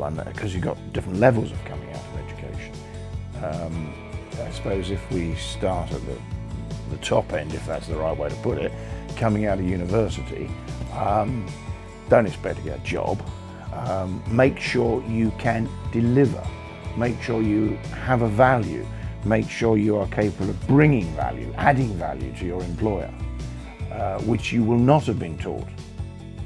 one, because you've got different levels of coming out of education. I suppose if we start at the top end, if that's the right way to put it, coming out of university, don't expect to get a job. Make sure you can deliver. Make sure you have a value. Make sure you are capable of bringing value, adding value to your employer, which you will not have been taught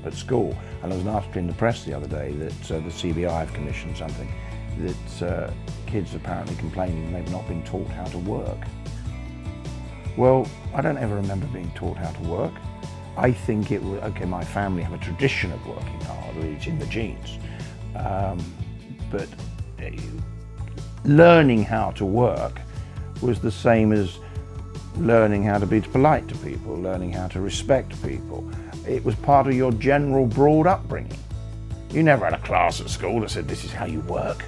at school. And there was an article in the press the other day that the CBI have commissioned something that kids apparently complaining they've not been taught how to work. Well, I don't ever remember being taught how to work. I think it was, okay, my family have a tradition of working hard, it's in the genes. But learning how to work was the same as learning how to be polite to people, learning how to respect people. It was part of your general broad upbringing. You never had a class at school that said this is how you work.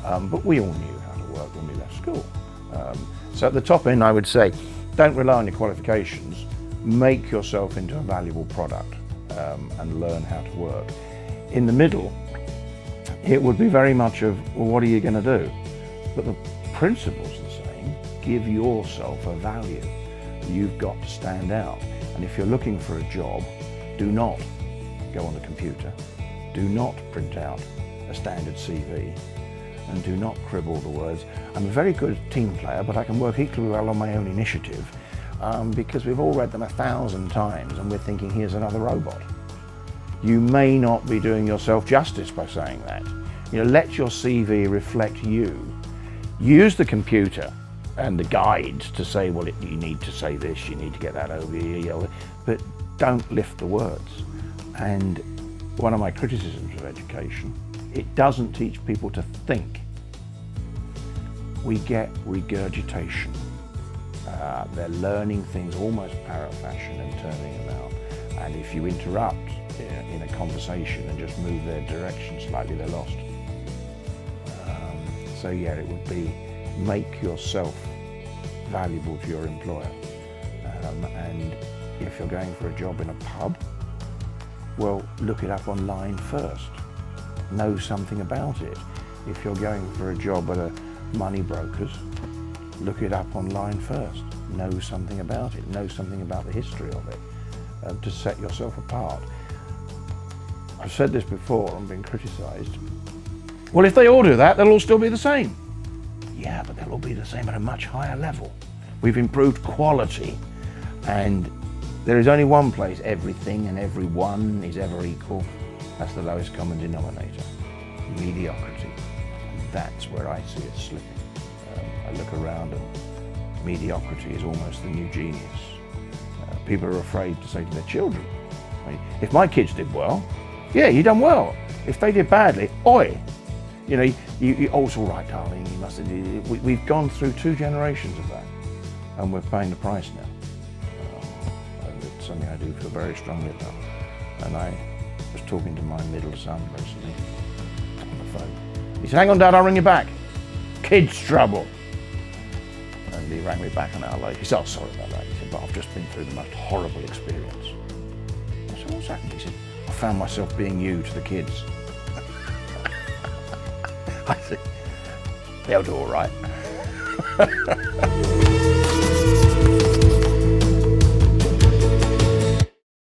But we all knew how to work when we left school. So at the top end, I would say, don't rely on your qualifications, make yourself into a valuable product and learn how to work. In the middle, it would be very much of, well, what are you going to do? But the principle's the same. Give yourself a value. You've got to stand out. And if you're looking for a job, do not go on the computer. Do not print out a standard CV. And do not crib all the words. I'm a very good team player, but I can work equally well on my own initiative because we've all read them 1,000 times and we're thinking, here's another robot. You may not be doing yourself justice by saying that. You know, let your CV reflect you. Use the computer and the guides to say, well, you need to say this, you need to get that over here, but don't lift the words. And one of my criticisms of education, it doesn't teach people to think. We get regurgitation. They're learning things almost parrot fashion and turning them out. And if you interrupt in a conversation and just move their direction slightly, they're lost. So yeah, it would be make yourself valuable to your employer. And if you're going for a job in a pub, well, look it up online first. Know something about it. If you're going for a job at a money broker's, look it up online first. Know something about it. Know something about the history of it to set yourself apart. I've said this before, I'm being criticised. Well, if they all do that, they'll all still be the same. Yeah, but they'll all be the same at a much higher level. We've improved quality, and there is only one place everything and everyone is ever equal. That's the lowest common denominator, mediocrity. And that's where I see it slipping. I look around and mediocrity is almost the new genius. People are afraid to say to their children, I mean, if my kids did well, yeah, you done well. If they did badly, oi. You know, oh, it's all right, darling, you must have, we've gone through 2 generations of that, and we're paying the price now. And it's something I do feel very strongly about. And I was talking to my middle son recently on the phone. He said, hang on, Dad, I'll ring you back. Kids trouble. And he rang me back an hour later. He said, oh, sorry about that. He said, but I've just been through the most horrible experience. I said, what's happened? He said, I found myself being you to the kids. I said, they'll do all right.